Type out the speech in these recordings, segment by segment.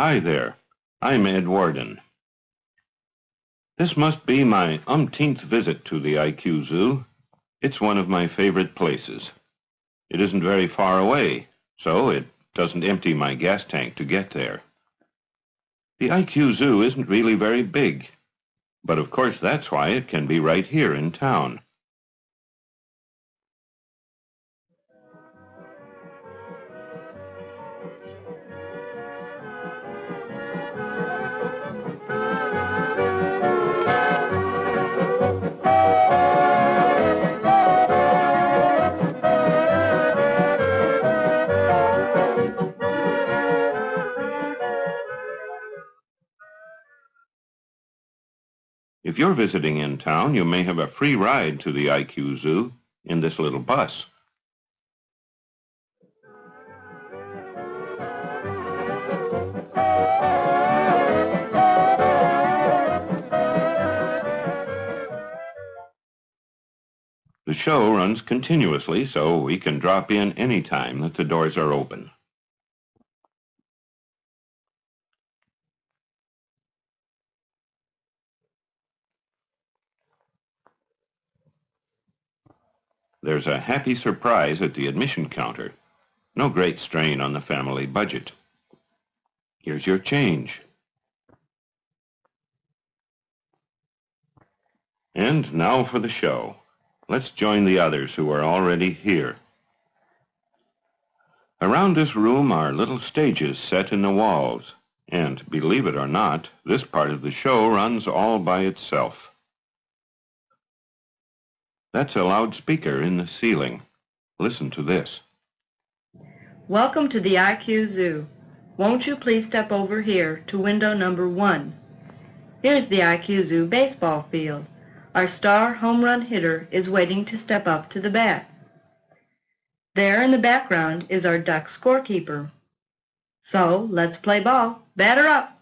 Hi there, I'm Ed Warden. This must be my umpteenth visit to the IQ Zoo. It's one of my favorite places. It isn't very far away, so it doesn't empty my gas tank to get there. The IQ Zoo isn't really very big, but of course that's why it can be right here in town. If you're visiting in town, you may have a free ride to the IQ Zoo in this little bus. The show runs continuously, so we can drop in any time that the doors are open. There's a happy surprise at the admission counter. No great strain on the family budget. Here's your change. And now for the show. Let's join the others who are already here. Around this room are little stages set in the walls, and believe it or not, this part of the show runs all by itself. That's a loudspeaker in the ceiling. Listen to this. Welcome to the IQ Zoo. Won't you please step over here to window number 1. Here's the IQ Zoo baseball field. Our star home run hitter is waiting to step up to the bat. There in the background is our duck scorekeeper. So let's play ball. Batter up!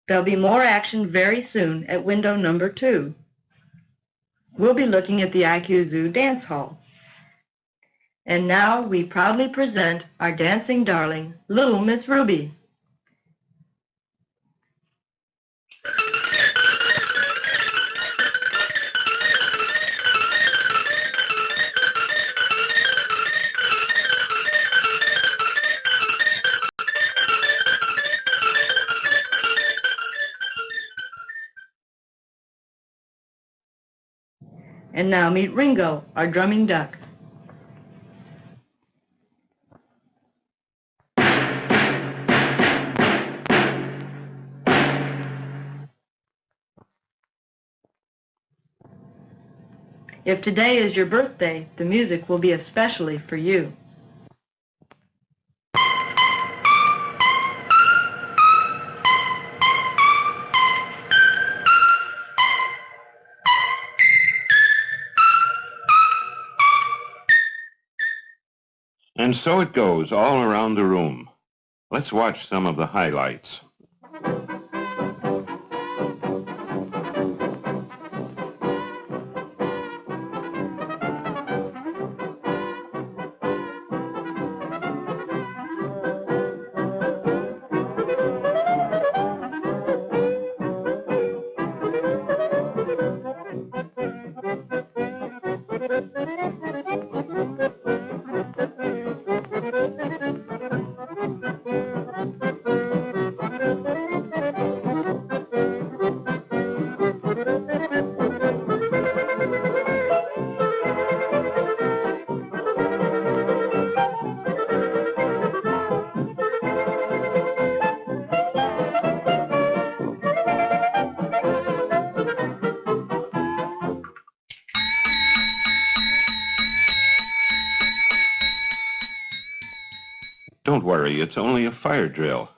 There'll be more action very soon at window number 2. We'll be looking at the IQ Zoo Dance Hall. And now we proudly present our dancing darling, Little Miss Ruby. And now meet Ringo, our drumming duck. If today is your birthday, the music will be especially for you. And so it goes all around the room. Let's watch some of the highlights. Don't worry, it's only a fire drill.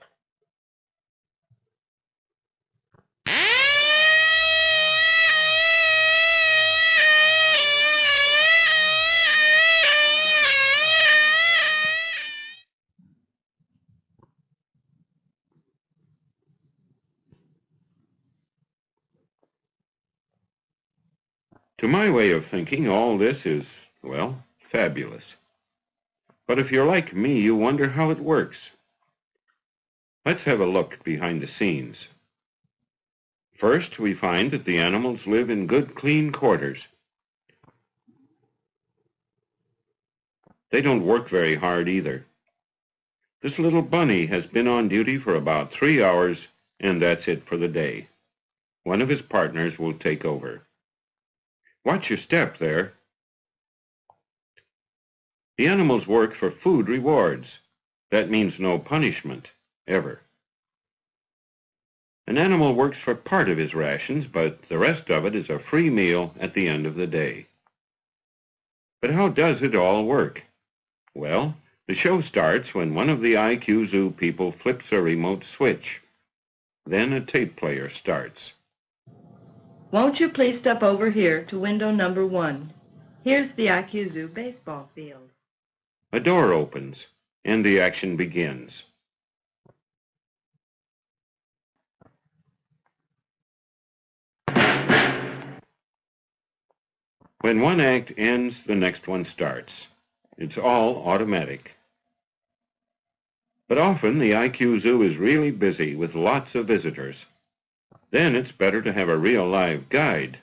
To my way of thinking, all this is, well, fabulous. But if you're like me, you wonder how it works. Let's have a look behind the scenes. First, we find that the animals live in good, clean quarters. They don't work very hard either. This little bunny has been on duty for about 3 hours, and that's it for the day. One of his partners will take over. Watch your step there. The animals work for food rewards. That means no punishment, ever. An animal works for part of his rations, but the rest of it is a free meal at the end of the day. But how does it all work? Well, the show starts when one of the IQ Zoo people flips a remote switch. Then a tape player starts. Won't you please step over here to window number 1? Here's the IQ Zoo baseball field. A door opens, and the action begins. When one act ends, the next one starts. It's all automatic. But often the IQ Zoo is really busy with lots of visitors. Then it's better to have a real live guide.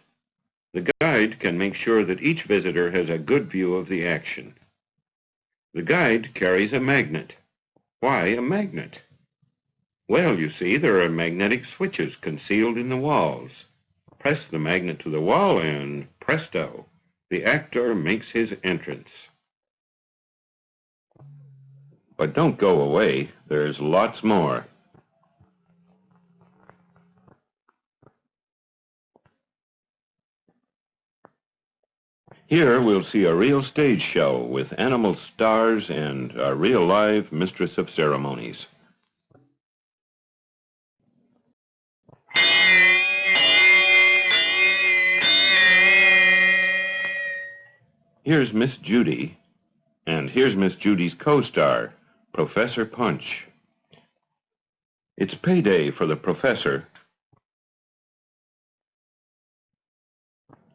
The guide can make sure that each visitor has a good view of the action. The guide carries a magnet. Why a magnet? Well, you see, there are magnetic switches concealed in the walls. Press the magnet to the wall and presto, the actor makes his entrance. But don't go away. There's lots more. Here we'll see a real stage show with animal stars and a real live mistress of ceremonies. Here's Miss Judy, and here's Miss Judy's co-star, Professor Punch. It's payday for the professor.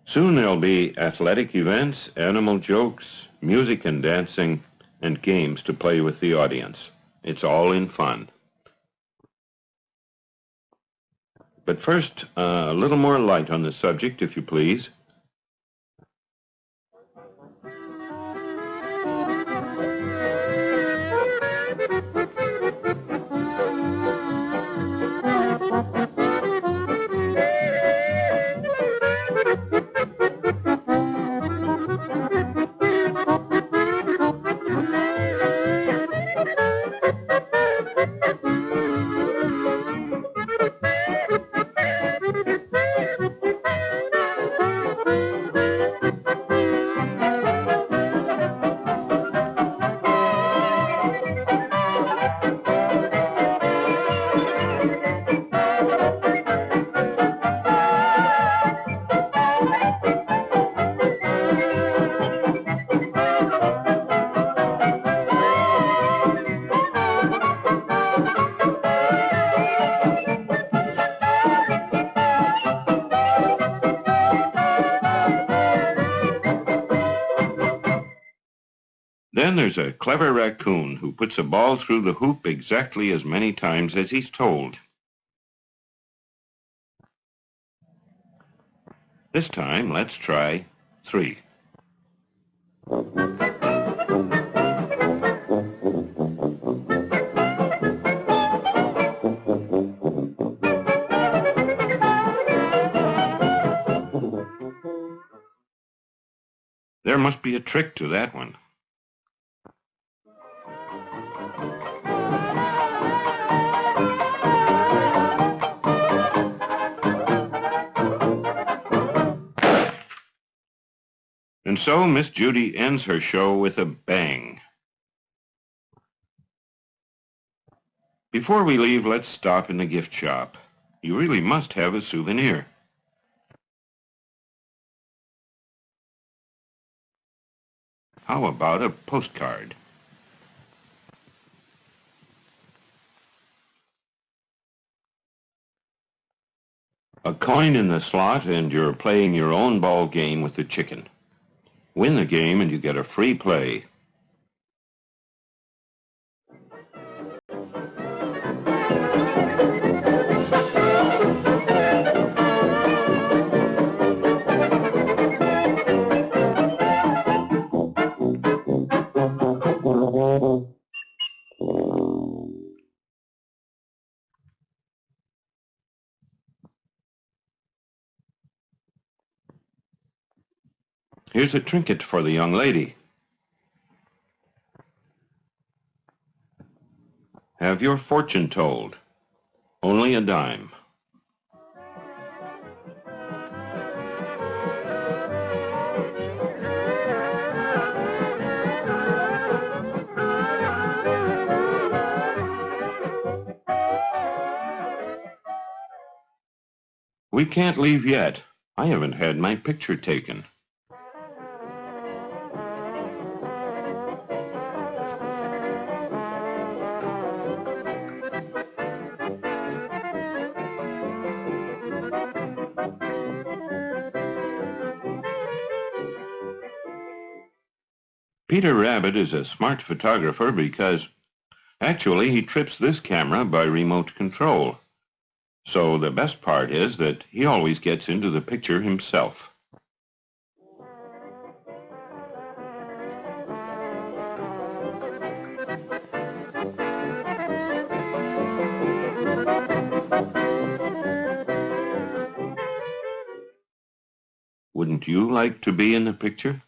Soon there'll be athletic events, animal jokes, music and dancing, and games to play with the audience. It's all in fun. But first, a little more light on the subject, if you please. Then there's a clever raccoon who puts a ball through the hoop exactly as many times as he's told. This time, let's try 3. There must be a trick to that one. And so Miss Judy ends her show with a bang. Before we leave, let's stop in the gift shop. You really must have a souvenir. How about a postcard? A coin in the slot and you're playing your own ball game with the chicken. Win the game and you get a free play. Here's a trinket for the young lady. Have your fortune told. Only a dime. We can't leave yet. I haven't had my picture taken. Peter Rabbit is a smart photographer because actually he trips this camera by remote control. So the best part is that he always gets into the picture himself. Wouldn't you like to be in the picture?